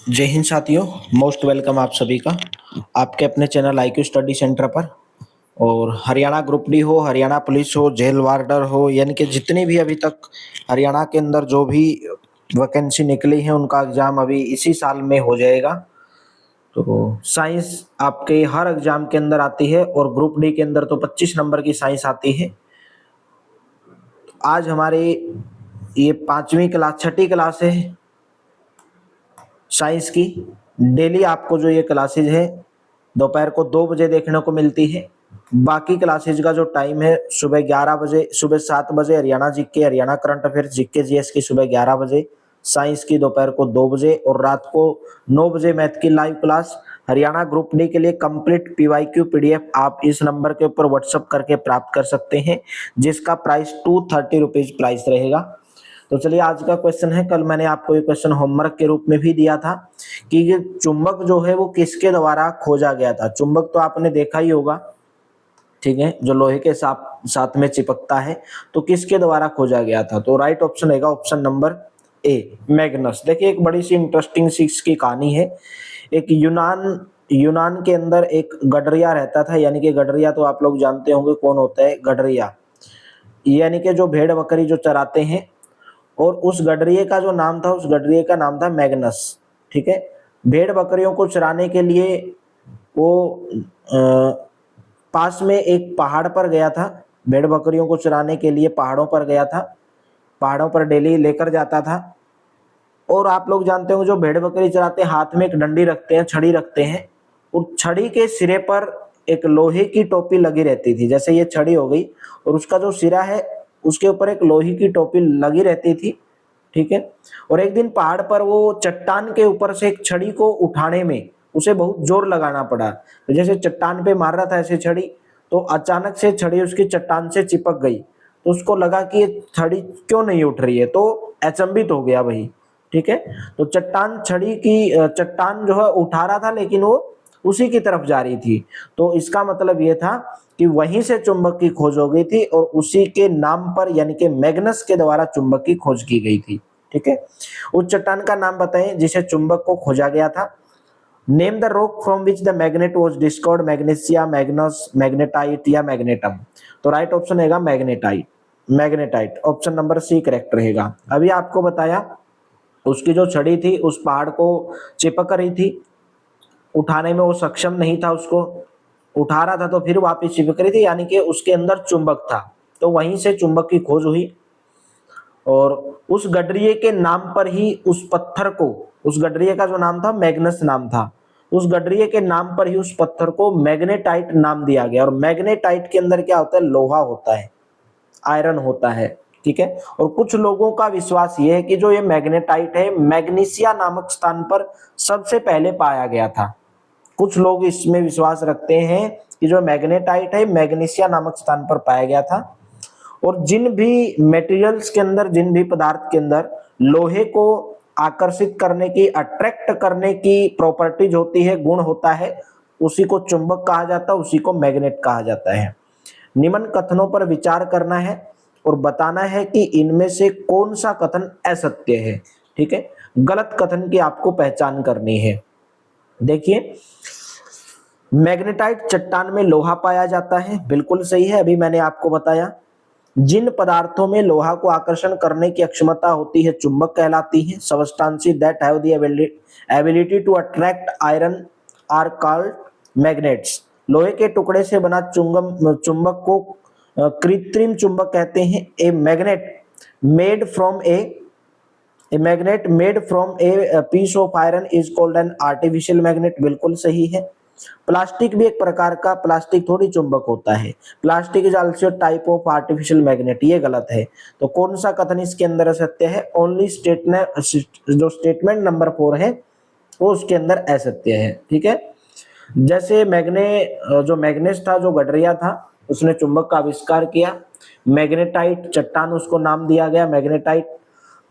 जय हिंद साथियों। Most welcome आप सभी का आपके अपने चैनल IQ स्टडी सेंटर पर। और हरियाणा ग्रुप डी हो, हरियाणा पुलिस हो, जेल वार्डर हो, यानी कि जितनी भी अभी तक हरियाणा के अंदर जो भी वैकेंसी निकली है उनका एग्जाम अभी इसी साल में हो जाएगा। तो साइंस आपके हर एग्जाम के अंदर आती है और ग्रुप डी के अंदर तो 25 नंबर की साइंस आती है। आज हमारी ये पांचवी क्लास, छठी क्लास है साइंस की। डेली आपको जो ये क्लासेज है दोपहर को 2 बजे देखने को मिलती है। बाकी क्लासेज का जो टाइम है सुबह 11 बजे, सुबह 7 बजे Haryana GK, Haryana current affairs, GK GS की सुबह 11 बजे, साइंस की दोपहर को 2 बजे और रात को 9 बजे मैथ की live class. Haryana group D के लिए कंप्लीट पीवाईक्यू पीडीएफ आप इस नंबर के ऊपर व्हाट्सअप करके प्राप्त कर सकते हैं, जिसका प्राइस 230 रुपीज प्राइस रहेगा। तो चलिए आज का क्वेश्चन है, कल मैंने आपको ये क्वेश्चन होमवर्क के रूप में भी दिया था कि ये चुंबक जो है वो किसके द्वारा खोजा गया था। चुंबक तो आपने देखा ही होगा, ठीक है, जो लोहे के साथ में चिपकता है, तो किसके द्वारा खोजा गया था। तो राइट ऑप्शन रहेगा ऑप्शन नंबर ए, मैग्नस। देखिए एक बड़ी सी इंटरेस्टिंग सी इसकी कहानी है। एक यूनान के अंदर एक गडरिया रहता था, यानी कि गडरिया तो आप लोग जानते होंगे कौन होता है। गडरिया यानी कि जो भेड़ बकरी जो चराते हैं, और उस गडरिये का जो नाम था, उस गडरिये का नाम था मैग्नस। ठीक है, भेड़ बकरियों को चराने के लिए वो पास में एक पहाड़ पर गया था। भेड़ बकरियों को चराने के लिए पहाड़ों पर गया था, पहाड़ों पर डेली लेकर जाता था। और आप लोग जानते हो जो भेड़ बकरी चराते हैं हाथ में एक डंडी रखते हैं, छड़ी रखते हैं, और छड़ी के सिरे पर एक लोहे की टोपी लगी रहती थी। जैसे ये छड़ी हो गई और उसका जो सिरा है उसके ऊपर एक लोहे की टोपी लगी रहती थी। ठीक है, और एक दिन पहाड़ पर वो चट्टान के ऊपर से एक छड़ी को उठाने में उसे बहुत जोर लगाना पड़ा। तो जैसे चट्टान पे मार रहा था ऐसे छड़ी, तो अचानक से छड़ी उसकी चट्टान से चिपक गई। तो उसको लगा कि ये छड़ी क्यों नहीं उठ रही है, तो अचंभित हो गया वही। ठीक है, तो चट्टान जो है उठा रहा था लेकिन वो उसी की तरफ जा रही थी। तो इसका मतलब ये था कि वहीं से चुंबक की खोज हो गई थी और उसी के नाम पर यानी कि मैग्नस के द्वारा चुंबक की खोज की गई थी। ठीक है, उस चट्टान का नाम बताएं जिसे चुंबक को खोजा गया था। Name the rock from which the magnet was discovered, magnesia, magnus, magnetite या मैग्नेटम। तो राइट ऑप्शन रहेगा magnetite. Magnetite option number C correct रहेगा। अभी आपको बताया उसकी जो छड़ी थी उस पहाड़ को चिपक रही थी, उठाने में वो सक्षम नहीं था, उसको उठा रहा था तो फिर वापस चिपक रही थी, यानी कि उसके अंदर चुंबक था। तो वहीं से चुंबक की खोज हुई और उस गडरिये के नाम पर ही उस पत्थर को, उस गडरिये का जो नाम था मैग्नस नाम था, उस गडरिये के नाम पर ही उस पत्थर को मैग्नेटाइट नाम दिया गया। और मैग्नेटाइट के अंदर क्या होता है, लोहा होता है, आयरन होता है। ठीक है, और कुछ लोगों का विश्वास ये है कि जो ये मैग्नेटाइट है मैग्नीशिया नामक स्थान पर सबसे पहले पाया गया था। कुछ लोग इसमें विश्वास रखते हैं कि जो मैग्नेटाइट है मैग्नीशिया नामक स्थान पर पाया गया था। और जिन भी मटेरियल्स के अंदर, जिन भी पदार्थ के अंदर लोहे को आकर्षित करने की, अट्रैक्ट करने की प्रॉपर्टीज होती है, गुण होता है, उसी को चुंबक कहा जाता है, उसी को मैग्नेट कहा जाता है। निम्न कथनों पर विचार करना है और बताना है कि इनमें से कौन सा कथन असत्य है। ठीक है, गलत कथन की आपको पहचान करनी है। देखिए, मैग्नेटाइट चट्टान में लोहा पाया जाता है, बिल्कुल सही है, अभी मैंने आपको बताया। जिन पदार्थों में लोहा को आकर्षण करने की क्षमता होती है चुंबक कहलाती है। Substances that have the ability to attract iron are called magnets. लोहे के टुकड़े से बना चुंबक को कृत्रिम चुंबक कहते हैं। A magnet made from a piece of iron is called an artificial magnet, बिल्कुल सही है। प्लास्टिक भी एक प्रकार का, प्लास्टिक थोड़ी चुंबक होता है, plastic is also type of artificial magnet, ये गलत है। तो कौन सा कथन इसके अंदर असत्य है, ओनली स्टेटमेंट, जो स्टेटमेंट नंबर 4 है वो उसके अंदर असत्य है। ठीक है, जैसे जो मैग्नेस था, जो गडरिया था, उसने चुंबक का आविष्कार किया। मैग्नेटाइट चट्टान उसको नाम दिया गया मैग्नेटाइट,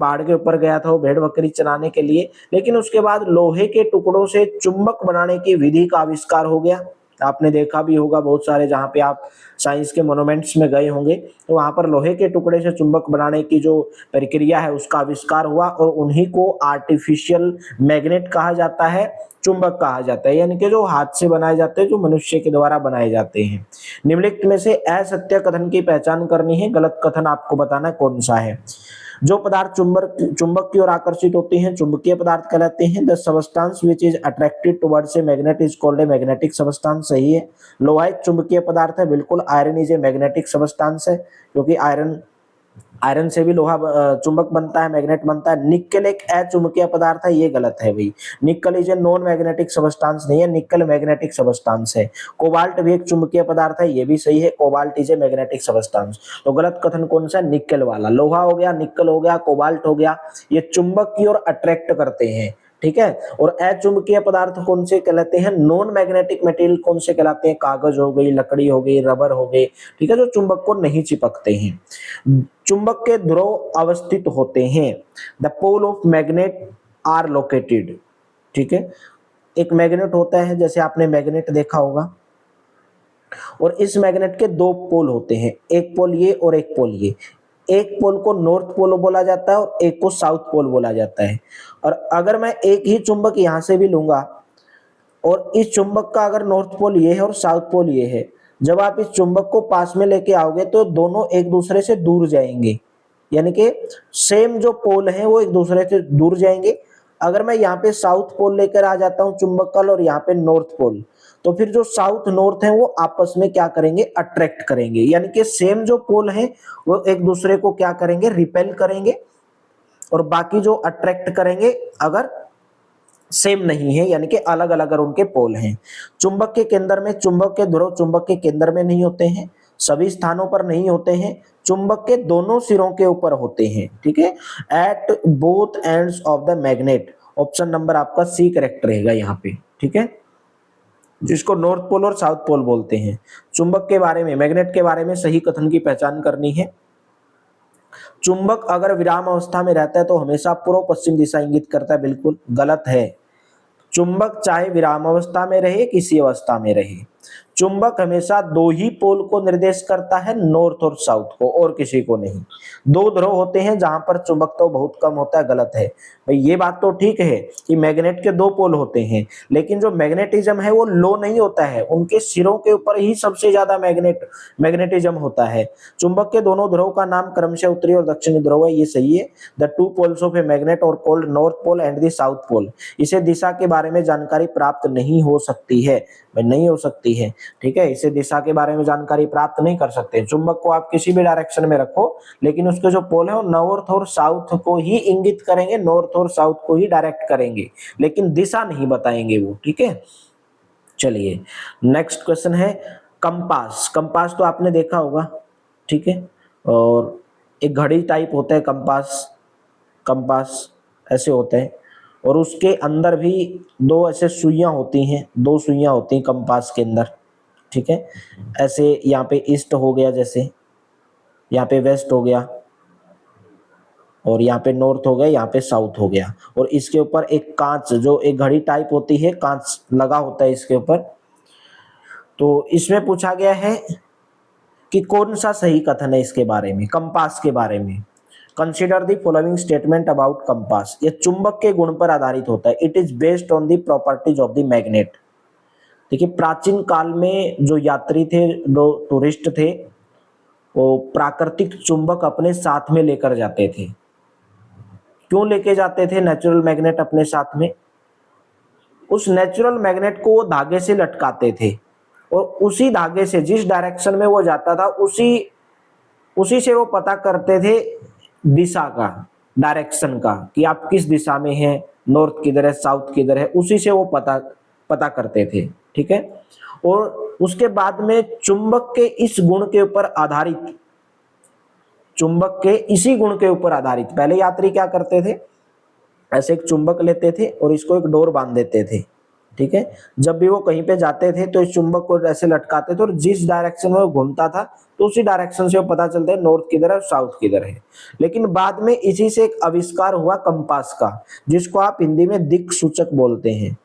पहाड़ के ऊपर गया था वो भेड़ बकरी चराने के लिए, लेकिन उसके बाद लोहे के टुकड़ों से चुंबक बनाने की विधि का आविष्कार हो गया। आपने देखा भी होगा बहुत सारे, जहाँ पे आप साइंस के मोन्यूमेंट्स में गए होंगे तो वहाँ पर लोहे के टुकड़े से चुंबक बनाने की जो प्रक्रिया है उसका आविष्कार हुआ, और उन्हीं को आर्टिफिशियल मैग्नेट कहा जाता है, चुंबक कहा जाता है, यानी कि जो हाथ से बनाए जाते हैं, जो मनुष्य के द्वारा बनाए जाते हैं। निम्नलिखित में से असत्य कथन की पहचान करनी है, गलत कथन आपको बताना है कौन सा है। जो पदार्थ चुंबक चुंबक की ओर आकर्षित होते हैं चुंबकीय पदार्थ कहलाते हैं। The substance which is attracted towards a magnet is called a magnetic substance, सही है। लोहा एक चुंबकीय पदार्थ है, बिल्कुल। Iron is a magnetic substance है, क्योंकि आयरन आयरन से भी लोहा चुंबक बनता है, मैग्नेट बनता है। निक्केल एक अचुंबकीय पदार्थ है, ये गलत है भाई। Nickel is a non magnetic substance नहीं है, निक्कल मैग्नेटिक सबस्टांस है। कोबाल्ट भी एक चुंबकीय पदार्थ है, ये भी सही है, cobalt is a magnetic substance. तो गलत कथन कौन सा है? निक्कल वाला। लोहा हो गया, निक्कल हो गया, कोबाल्ट हो गया, ये चुंबक की ओर अट्रैक्ट करते हैं, ठीक है। और अचुंबकीय पदार्थ कौन से कहलाते हैं? नॉन मैग्नेटिक मटेरियल कौन से कहलाते हैं? कागज हो गई, लकड़ी हो गई, रबर हो गए, ठीक है, जो चुंबक को नहीं चिपकते हैं। चुंबक के ध्रुव अवस्थित होते हैं। The pole of magnet are located, ठीक है। एक मैग्नेट होता है, जैसे आपने मैग्नेट देखा होगा, और इस मैग्नेट के दो पोल होते हैं, एक पोल ये और एक पोल ये। एक पोल को नॉर्थ पोल बोला जाता है और एक को साउथ पोल बोला जाता है। और अगर मैं एक ही चुंबक यहां से भी लूंगा, और इस चुंबक का अगर नॉर्थ पोल ये है और साउथ पोल ये है, जब आप इस चुंबक को पास में लेके आओगे तो दोनों एक दूसरे से दूर जाएंगे, यानी कि सेम जो पोल है वो एक दूसरे से दूर जाएंगे। अगर मैं यहाँ पे साउथ पोल लेकर आ जाता हूँ चुंबक का, और यहाँ पे नॉर्थ पोल, तो फिर जो साउथ नॉर्थ है वो आपस में क्या करेंगे? अट्रैक्ट करेंगे, यानी कि सेम जो पोल है वो एक दूसरे को क्या करेंगे? रिपेल करेंगे। और बाकी जो अट्रैक्ट करेंगे अगर सेम नहीं है, यानी कि अलग अलग अगर उनके पोल हैं। चुंबक के केंद्र में, चुंबक के ध्रुव चुंबक के केंद्र में नहीं होते हैं, सभी स्थानों पर नहीं होते हैं, चुंबक के दोनों सिरों के ऊपर होते हैं, ठीक है। At both ends of the magnet, option number आपका सी करेक्ट रहेगा यहाँ पे, ठीक है, जिसको नॉर्थ पोल और साउथ पोल बोलते हैं। चुंबक के बारे में, मैग्नेट के बारे में सही कथन की पहचान करनी है। चुंबक अगर विराम अवस्था में रहता है तो हमेशा पूर्व पश्चिम दिशा इंगित करता है, बिल्कुल गलत है। चुंबक चाहे विराम अवस्था में रहे, किसी अवस्था में रहे, चुंबक हमेशा दो ही पोल को निर्देश करता है, नॉर्थ और साउथ को, और किसी को नहीं। दो ध्रुव होते हैं जहां पर चुंबक तो बहुत कम होता है, गलत है भाई। ये बात तो ठीक है कि मैग्नेट के दो पोल होते हैं, लेकिन जो मैग्नेटिज्म है वो लो नहीं होता है, उनके सिरों के ऊपर ही सबसे ज्यादा मैग्नेटिज्म होता है। चुंबक के दोनों ध्रुव का नाम क्रमशः उत्तरी और दक्षिणी ध्रुव है, ये सही है। The two poles of a magnet are called north pole and the south pole. इसे दिशा के बारे में जानकारी प्राप्त नहीं हो सकती है, नहीं हो सकती है, ठीक है। इसे दिशा के बारे में जानकारी प्राप्त नहीं कर सकते। चुंबक को आप किसी भी डायरेक्शन में रखो, लेकिन उसके जो पोल है वो नॉर्थ और साउथ को ही इंगित करेंगे, नॉर्थ और साउथ को ही डायरेक्ट करेंगे, लेकिन दिशा नहीं बताएंगे वो, ठीक है। चलिए नेक्स्ट क्वेश्चन है कंपास। कंपास तो आपने देखा होगा, ठीक है, और एक घड़ी टाइप होता है कंपास। कंपास ऐसे होते हैं, और उसके अंदर भी दो ऐसे सुइयां होती हैं, दो सुइयां होती हैं कंपास के अंदर, ठीक है। ऐसे यहाँ पे ईस्ट हो गया, जैसे यहाँ पे वेस्ट हो गया, और यहाँ पे नॉर्थ हो गया, यहाँ पे साउथ हो गया, और इसके ऊपर एक कांच, जो एक घड़ी टाइप होती है, कांच लगा होता है इसके ऊपर। तो इसमें पूछा गया है कि कौन सा सही कथन है इसके बारे में, कंपास के बारे में। Consider the following statement about compass. ये चुंबक के गुण पर आधारित होता है। It is based on the properties of the magnet. देखिए प्राचीन काल में जो यात्री थे, जो टूरिस्ट थे, वो प्राकृतिक चुंबक अपने साथ में लेकर जाते थे। क्यों लेके जाते थे नेचुरल मैग्नेट अपने साथ में? उस नेचुरल मैग्नेट को वो धागे से लटकाते थे, और उसी धागे से जिस डायरेक्शन में वो जाता था उसी से वो पता करते थे दिशा का, डायरेक्शन का, कि आप किस दिशा में हैं, नॉर्थ किधर है, साउथ किधर है, उसी से वो पता करते थे, ठीक है। और उसके बाद में चुंबक के इस गुण के ऊपर आधारित, चुंबक के इसी गुण के ऊपर आधारित पहले यात्री क्या करते थे, ऐसे एक चुंबक लेते थे और इसको एक डोर बांध देते थे, ठीक है। जब भी वो कहीं पे जाते थे तो इस चुंबक को ऐसे लटकाते थे, और जिस डायरेक्शन में वो घूमता था तो उसी डायरेक्शन से वो पता चलता है नॉर्थ किधर है और साउथ किधर है। लेकिन बाद में इसी से एक आविष्कार हुआ कंपास का, जिसको आप हिंदी में दिक्सूचक बोलते हैं।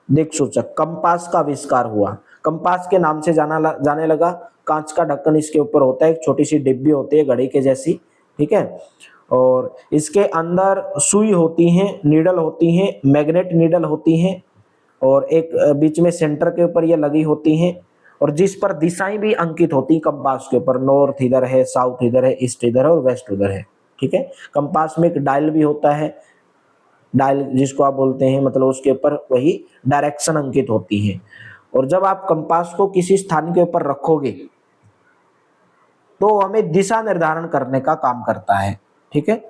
दिक्सूचक, कंपास का आविष्कार हुआ। कंपास के नाम से जाने लगा। कांच का ढक्कन इसके ऊपर होता है, एक छोटी सी डिब्बी होती है घड़ी के जैसी, ठीक है। और इसके अंदर सुई होती है, नीडल होती है, मैग्नेट नीडल होती है, और एक बीच में सेंटर के ऊपर ये लगी होती हैं, और जिस पर दिशाएं भी अंकित होती हैं कंपास के ऊपर, नॉर्थ इधर है, साउथ इधर है, ईस्ट इधर है और वेस्ट उधर है, ठीक है। कंपास में एक डायल भी होता है, डायल जिसको आप बोलते हैं, मतलब उसके ऊपर वही डायरेक्शन अंकित होती है। और जब आप कंपास को किसी स्थान के ऊपर रखोगे तो हमें दिशा निर्धारण करने का काम करता है, ठीक है।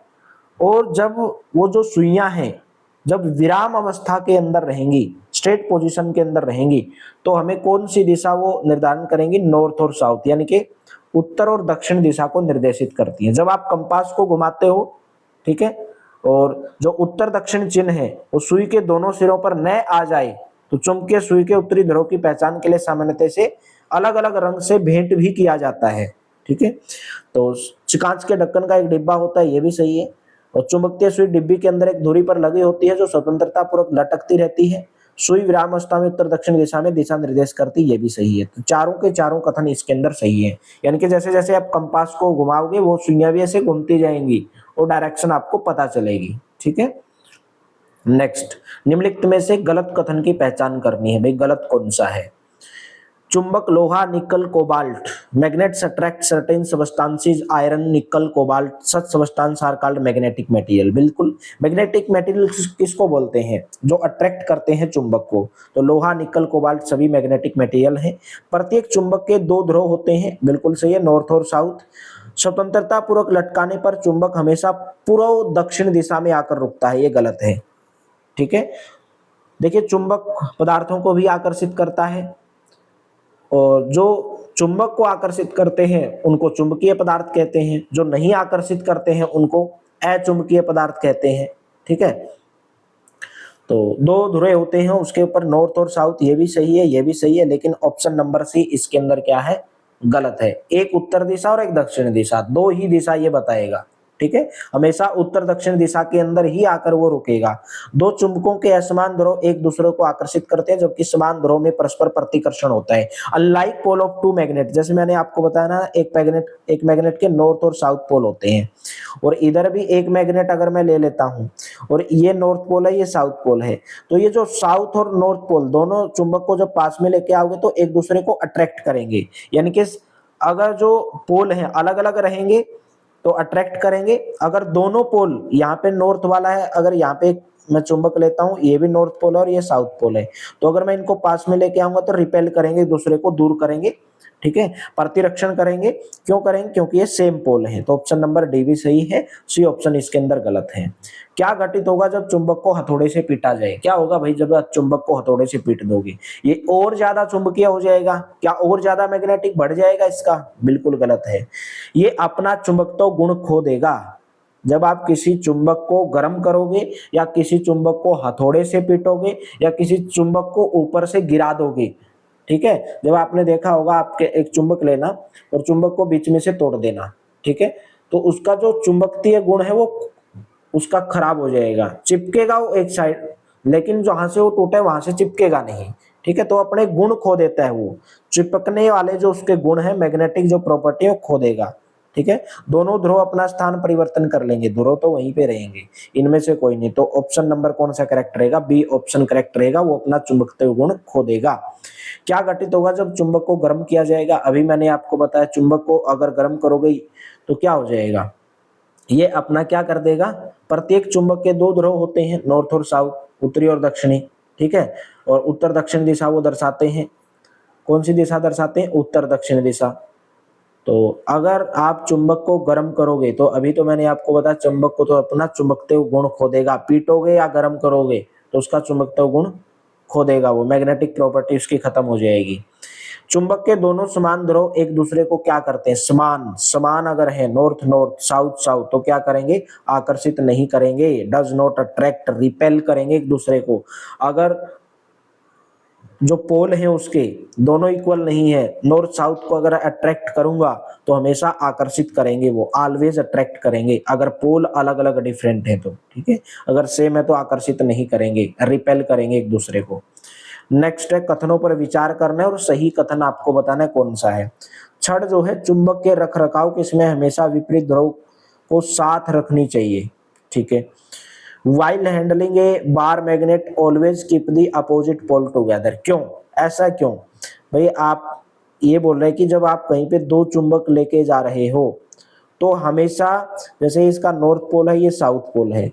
और जब वो जो सुइयां हैं जब विराम अवस्था के अंदर रहेंगी, स्ट्रेट पोजीशन के अंदर रहेंगी, तो हमें कौन सी दिशा वो निर्धारण करेंगी, नॉर्थ और साउथ, यानी कि उत्तर और दक्षिण दिशा को निर्देशित करती है। जब आप कंपास को घुमाते हो, ठीक है, और जो उत्तर दक्षिण चिन्ह है वो सुई के दोनों सिरों पर न आ जाए तो चुंबकीय सुई के उत्तरी ध्रुव की पहचान के लिए सामान्यतः से अलग अलग रंग से भेंट भी किया जाता है, ठीक है। तो कांच के ढक्कन का एक डिब्बा होता है, ये भी सही है। और चुंबकीय सुई डिब्बी के अंदर एक धुरी पर लगी होती है जो स्वतंत्रता पूर्वक लटकती रहती है। सुई विराम अवस्था में उत्तर दक्षिण दिशा में दिशा निर्देश करती है, ये भी सही है। तो चारों के चारों कथन इसके अंदर सही है, यानी कि जैसे जैसे आप कंपास को घुमाओगे वो सुइयां भी ऐसे घूमती जाएंगी और डायरेक्शन आपको पता चलेगी, ठीक है। नेक्स्ट, निम्नलिखित में से गलत कथन की पहचान करनी है, भाई गलत कौन सा है। चुंबक लोहा, nickel, cobalt, magnets attract certain substances, iron, nickel, cobalt, such substance are called magnetic material. बिल्कुल, मैग्नेटिक मटेरियल किसको बोलते हैं, जो अट्रैक्ट करते हैं चुंबक को। तो लोहा, निकल, कोबाल्ट सभी मैग्नेटिक मटेरियल हैं। प्रत्येक चुंबक के दो ध्रुव होते हैं, बिल्कुल सही है, नॉर्थ और साउथ। स्वतंत्रता पूर्वक लटकाने पर चुंबक हमेशा पूर्व दक्षिण दिशा में आकर रुकता है, ये गलत है, ठीक है। देखिए, चुंबक पदार्थों को भी आकर्षित करता है, और जो चुंबक को आकर्षित करते हैं उनको चुंबकीय पदार्थ कहते हैं, जो नहीं आकर्षित करते हैं उनको अचुंबकीय पदार्थ कहते हैं, ठीक है। तो दो ध्रुव होते हैं उसके ऊपर, नॉर्थ और साउथ, ये भी सही है, ये भी सही है, लेकिन ऑप्शन नंबर सी इसके अंदर क्या है, गलत है। एक उत्तर दिशा और एक दक्षिण दिशा, दो ही दिशा ये बताएगा, ठीक है। हमेशा उत्तर दक्षिण दिशा के अंदर ही आकर वो रुकेगा। दो चुंबकों के असमान ध्रुव एक दूसरे को आकर्षित करते हैं, जबकि समान ध्रुव में परस्पर प्रतिकर्षण होता है। Unlike pole of two magnet, जैसे मैंने आपको बताया ना, एक मैग्नेट के नॉर्थ और साउथ पोल होते हैं, और इधर भी एक मैग्नेट अगर मैं ले लेता हूं और ये नॉर्थ पोल है, ये साउथ पोल है, तो ये जो साउथ और नॉर्थ पोल दोनों चुंबक को जब पास में लेके आओगे तो एक दूसरे को अट्रैक्ट करेंगे। यानी कि अगर जो पोल हैं अलग अलग रहेंगे तो अट्रैक्ट करेंगे। अगर दोनों पोल, यहाँ पे नॉर्थ वाला है, अगर यहाँ पे मैं चुंबक लेता हूँ, ये भी नॉर्थ पोल है और ये साउथ पोल है, तो अगर मैं इनको पास में लेके आऊंगा तो रिपेल करेंगे, एक दूसरे को दूर करेंगे, ठीक है, प्रतिरक्षण करेंगे। क्यों करेंगे, क्योंकि ये सेम पोल है। तो ऑप्शन नंबर डी भी सही है, सी ऑप्शन इसके अंदर गलत है। क्या घटित होगा जब चुंबक को हथौड़े से पीटा जाए, क्या होगा भाई जब आप चुंबक को हथौड़े से पीट दोगे, ये और ज्यादा चुंबकीय हो जाएगा, क्या और ज्यादा मैग्नेटिक बढ़ जाएगा इसका, बिल्कुल गलत है। ये अपना चुंबकत्व गुण खो देगा। जब आप किसी चुंबक को गर्म करोगे या किसी चुंबक को हथौड़े से पीटोगे या किसी चुंबक को ऊपर से गिरा दोगे, ठीक है, जब आपने देखा होगा आपके एक चुंबक लेना और चुंबक को बीच में से तोड़ देना, ठीक है, तो उसका जो चुंबकीय गुण है वो उसका खराब हो जाएगा, चिपकेगा वो एक साइड, लेकिन जहां से वो टूटे वहां से चिपकेगा नहीं, ठीक है। तो अपने गुण खो देता है, वो चिपकने वाले जो उसके गुण है, मैग्नेटिक जो प्रॉपर्टी है वो खो देगा, ठीक है। दोनों ध्रुव अपना स्थान परिवर्तन कर लेंगे, ध्रुव तो वहीं पे रहेंगे, इनमें से कोई नहीं। तो ऑप्शन नंबर कौन सा करेक्ट रहेगा, बी ऑप्शन करेक्ट रहेगा, वो अपना चुंबकत्व गुण खो देगा। क्या घटित होगा जब चुंबक को गर्म किया जाएगा, अभी मैंने आपको बताया चुंबक को अगर गर्म करोगे तो क्या हो जाएगा, ये अपना क्या कर देगा, प्रत्येक चुंबक के दो ध्रुव होते हैं, नॉर्थ और साउथ, उत्तरी और दक्षिणी, ठीक है, और उत्तर दक्षिण दिशा वो दर्शाते हैं, कौन सी दिशा दर्शाते हैं, उत्तर दक्षिण दिशा। तो अगर आप चुंबक को गर्म करोगे तो अभी तो मैंने आपको बताया चुंबक को तो अपना चुंबकत्व गुण खो देगा, पीटोगे या गर्म करोगे तो उसका चुंबकत्व गुण खो देगा, वो मैग्नेटिक प्रॉपर्टी उसकी खत्म हो जाएगी। चुंबक के दोनों समान ध्रुव एक दूसरे को क्या करते हैं, समान समान अगर है, नॉर्थ नॉर्थ साउथ साउथ, तो क्या करेंगे, आकर्षित नहीं करेंगे, डज नॉट अट्रैक्ट, रिपेल करेंगे एक दूसरे को। अगर जो पोल है उसके दोनों इक्वल नहीं है, नॉर्थ साउथ को अगर अट्रैक्ट करूंगा तो हमेशा आकर्षित करेंगे, वो ऑलवेज अट्रैक्ट करेंगे, अगर पोल अलग अलग डिफरेंट है तो, ठीक है, अगर सेम है तो आकर्षित नहीं करेंगे, रिपेल करेंगे एक दूसरे को। नेक्स्ट है कथनों पर विचार करना है और सही कथन आपको बताना है कौन सा है। छठ जो है चुंबक के रखरखाव के इसमें हमेशा विपरीत ध्रुव को साथ रखनी चाहिए, ठीक है। While handling a bar magnet always keep the opposite pole together, क्यों, ऐसा क्यों? भाई आप ये बोल रहे हैं कि जब आप कहीं पे दो चुंबक लेके जा रहे हो तो हमेशा, जैसे इसका नॉर्थ पोल है, ये साउथ पोल है,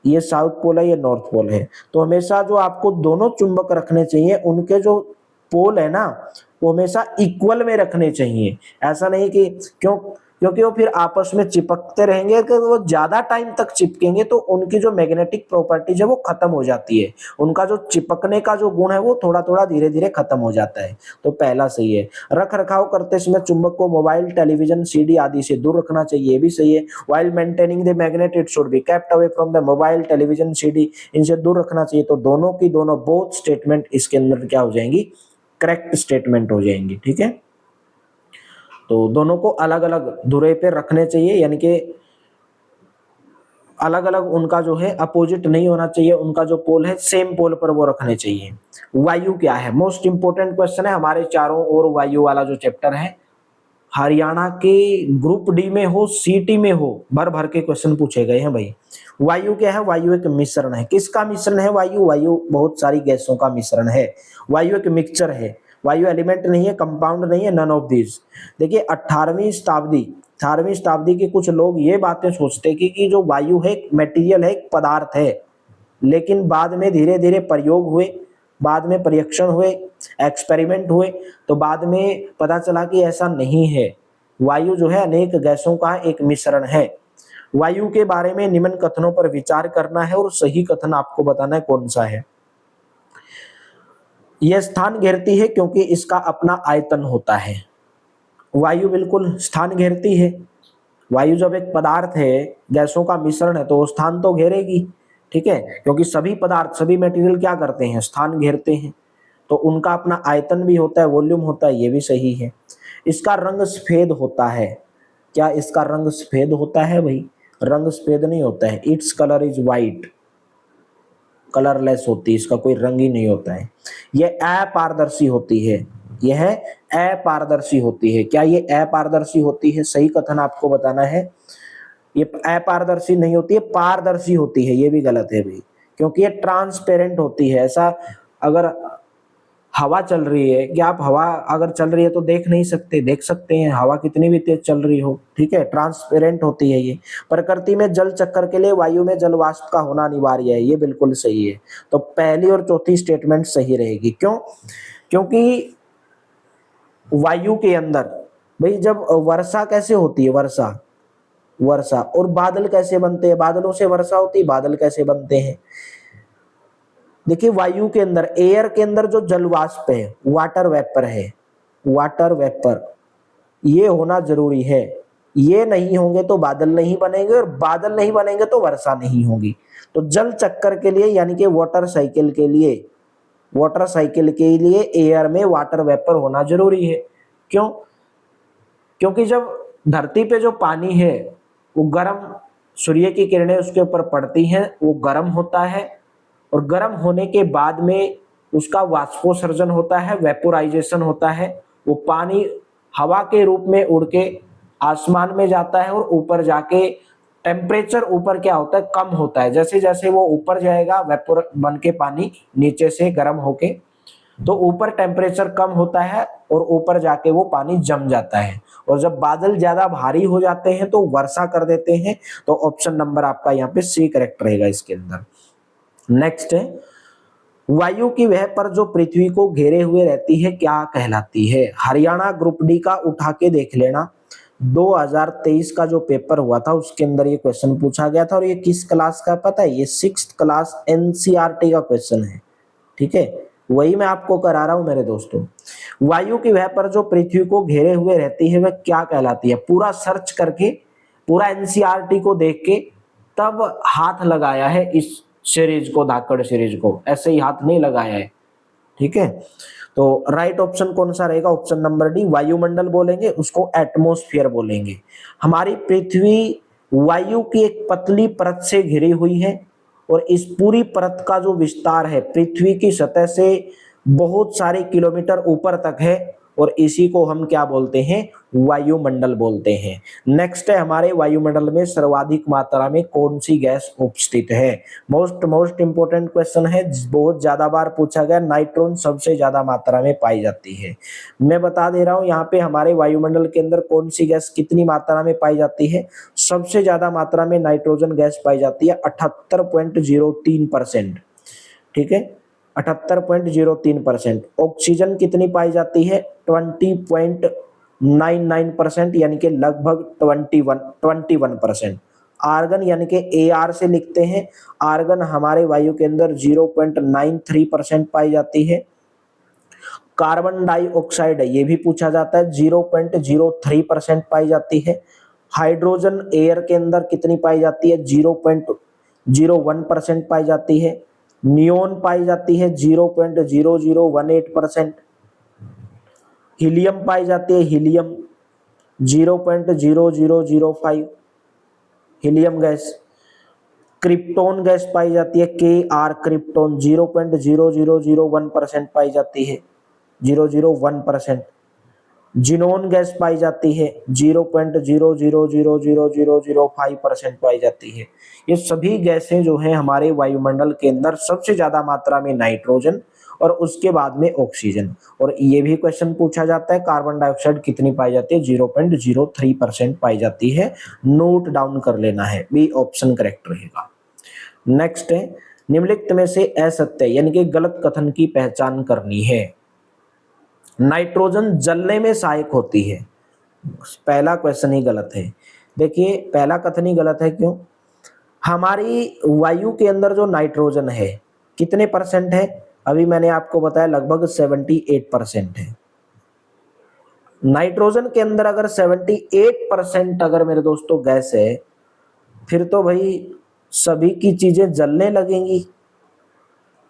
ये साउथ पोल है, ये नॉर्थ पोल है, तो हमेशा जो आपको दोनों चुंबक रखने चाहिए उनके जो पोल है ना वो हमेशा इक्वल में रखने चाहिए। ऐसा नहीं कि क्योंकि वो फिर आपस में चिपकते रहेंगे कि वो ज्यादा टाइम तक चिपकेंगे तो उनकी जो मैग्नेटिक प्रॉपर्टीज है वो खत्म हो जाती है, उनका जो चिपकने का जो गुण है वो थोड़ा थोड़ा धीरे धीरे खत्म हो जाता है। तो पहला सही है। रख रखाव करते समय चुंबक को मोबाइल, टेलीविजन, सीडी आदि से दूर रखना चाहिए, ये भी सही है। While maintaining the magnet it should be kept away from the mobile, television, CD, इनसे दूर रखना चाहिए। तो दोनों की दोनों बोथ स्टेटमेंट इसके अंदर क्या हो जाएंगी, करेक्ट स्टेटमेंट हो जाएंगी, ठीक है। तो दोनों को अलग अलग धुरे पे रखने चाहिए, यानी कि अलग अलग उनका जो है अपोजिट नहीं होना चाहिए, उनका जो पोल है सेम पोल पर वो रखने चाहिए। वायु क्या है, मोस्ट इंपोर्टेंट क्वेश्चन है हमारे चारों ओर वायु वाला जो चैप्टर है। हरियाणा के ग्रुप डी में हो, सीटी में हो, भर भर के क्वेश्चन पूछे गए हैं भाई। वायु क्या है, वायु एक मिश्रण है। किसका मिश्रण है वायु? वायु बहुत सारी गैसों का मिश्रण है। वायु एक मिक्सचर है, वायु एलिमेंट नहीं है, कंपाउंड नहीं है, नन ऑफ दीज। देखिए 18वीं शताब्दी के कुछ लोग ये बातें सोचते कि जो वायु है एक मटेरियल है, एक पदार्थ है, लेकिन बाद में धीरे धीरे प्रयोग हुए, बाद में परीक्षण हुए, एक्सपेरिमेंट हुए, तो बाद में पता चला कि ऐसा नहीं है। वायु जो है अनेक गैसों का एक मिश्रण है। वायु के बारे में निम्न कथनों पर विचार करना है और सही कथन आपको बताना है कौन सा है। यह स्थान घेरती है क्योंकि इसका अपना आयतन होता है। वायु बिल्कुल स्थान घेरती है। वायु जब एक पदार्थ है, गैसों का मिश्रण है, तो वो स्थान तो घेरेगी, ठीक है, क्योंकि सभी पदार्थ, सभी मटेरियल क्या करते हैं, स्थान घेरते हैं, तो उनका अपना आयतन भी होता है, वॉल्यूम होता है, ये भी सही है। इसका रंग सफेद होता है। क्या इसका रंग सफेद होता है? भाई रंग सफेद नहीं होता है, its colour is white, colourless होती है, इसका कोई रंग ही नहीं होता है। यह अपारदर्शी होती है, यह अपारदर्शी होती है। क्या ये अपारदर्शी होती है? सही कथन आपको बताना है। ये अपारदर्शी नहीं होती है, पारदर्शी होती है, ये भी गलत है भाई, क्योंकि ये ट्रांसपेरेंट होती है। ऐसा अगर हवा चल रही है कि आप हवा अगर चल रही है तो देख नहीं सकते, देख सकते हैं हवा कितनी भी तेज चल रही हो, ठीक है, ट्रांसपेरेंट होती है ये। प्रकृति में जल चक्कर के लिए वायु में जल वाष्प का होना अनिवार्य है, ये बिल्कुल सही है। तो पहली और चौथी स्टेटमेंट सही रहेगी। क्यों? क्योंकि वायु के अंदर, भाई जब वर्षा कैसे होती है, वर्षा और बादल कैसे बनते हैं, बादलों से वर्षा होती है, बादल कैसे बनते हैं? देखिए वायु के अंदर, एयर के अंदर जो जल वाष्प है, वाटर वेपर है, वाटर वेपर, ये होना जरूरी है। ये नहीं होंगे तो बादल नहीं बनेंगे, और बादल नहीं बनेंगे तो वर्षा नहीं होगी। तो जल चक्कर के लिए, यानी कि वाटर साइकिल के लिए एयर में वाटर वेपर होना जरूरी है। क्यों? क्योंकि जब धरती पे जो पानी है वो गर्म, सूर्य की किरणें उसके ऊपर पड़ती हैं, वो गर्म होता है, और गर्म होने के बाद में उसका वाष्पोत्सर्जन होता है, वेपोराइजेशन होता है। वो पानी हवा के रूप में उड़ के आसमान में जाता है, और ऊपर जाके टेम्परेचर ऊपर क्या होता है, कम होता है। जैसे जैसे वो ऊपर जाएगा वेपोर बन के पानी नीचे से गर्म होके, तो ऊपर टेम्परेचर कम होता है और ऊपर जाके वो पानी जम जाता है, और जब बादल ज्यादा भारी हो जाते हैं तो वर्षा कर देते हैं। तो ऑप्शन नंबर आपका यहाँ पे सी करेक्ट रहेगा इसके अंदर। नेक्स्ट है, वायु की वह पर जो पृथ्वी को घेरे हुए रहती है क्या कहलाती है? हरियाणा ग्रुप डी का उठा के देख लेना, 2023 का जो पेपर हुआ था उसके अंदर ये क्वेश्चन पूछा गया था, और ये किस क्लास का पता है? ये 6th क्लास एनसीईआरटी का क्वेश्चन है, ठीक है, वही मैं आपको करा रहा हूं मेरे दोस्तों। वायु की वह पर जो पृथ्वी को घेरे हुए रहती है वह क्या कहलाती है? पूरा सर्च करके, पूरा एनसीईआरटी को देख के तब हाथ लगाया है इस सीरीज को, धाकड़ सीरीज को, ऐसे ही हाथ नहीं लगाया है, ठीक है। तो राइट ऑप्शन कौन सा रहेगा? ऑप्शन नंबर डी, वायुमंडल बोलेंगे, उसको एटमॉस्फेयर बोलेंगे। हमारी पृथ्वी वायु की एक पतली परत से घिरी हुई है, और इस पूरी परत का जो विस्तार है पृथ्वी की सतह से बहुत सारे किलोमीटर ऊपर तक है और इसी को हम क्या बोलते हैं, वायुमंडल बोलते हैं। नेक्स्ट है हमारे वायुमंडल में सर्वाधिक मात्रा में कौन सी गैस उपस्थित है। मोस्ट इंपोर्टेंट क्वेश्चन है, बहुत ज्यादा बार पूछा गया। नाइट्रोजन सबसे ज्यादा मात्रा में पाई जाती है। मैं बता दे रहा हूं यहाँ पे हमारे वायुमंडल के अंदर कौन सी गैस कितनी मात्रा में पाई जाती है। सबसे ज्यादा मात्रा में नाइट्रोजन गैस पाई जाती है 78.03%। ठीक है, 78.03%। ऑक्सीजन कितनी पाई जाती है, 20.99%, यानी कि लगभग 21%। आर्गन यानी कि AR से लिखते हैं, आर्गन हमारे वायु के अंदर 0.93% पाई जाती है। कार्बन डाइऑक्साइड ये भी पूछा जाता है, 0.03% पाई जाती है। हाइड्रोजन एयर के अंदर कितनी पाई जाती है, 0.01% पाई जाती है। नियोन पाई जाती है 0.0018%। हीलियम पाई जाती है, helium 0.0005 helium gas. Krypton gas पाई जाती है Kr क्रिप्टोन 0.0001% पाई जाती है, 001%। जिनोन गैस पाई जाती है 0.000005% पाई जाती है। ये सभी गैसें जो हैं हमारे वायुमंडल के अंदर सबसे ज्यादा मात्रा में नाइट्रोजन और उसके बाद में ऑक्सीजन। और ये भी क्वेश्चन पूछा जाता है कार्बन डाइऑक्साइड कितनी पाई जाती है, 0.03% पाई जाती है। नोट डाउन कर लेना है, बी ऑप्शन करेक्ट रहेगा। नेक्स्ट है, निम्नलिखित में से असत्य यानी कि गलत कथन की पहचान करनी है। नाइट्रोजन जलने में सहायक होती है, पहला क्वेश्चन ही गलत है। देखिए पहला कथन ही गलत है, क्यों? हमारी वायु के अंदर जो नाइट्रोजन है कितने परसेंट है, अभी मैंने आपको बताया लगभग 78% है। नाइट्रोजन के अंदर अगर 78% अगर मेरे दोस्तों गैस है, फिर तो भाई सभी की चीजें जलने लगेंगी,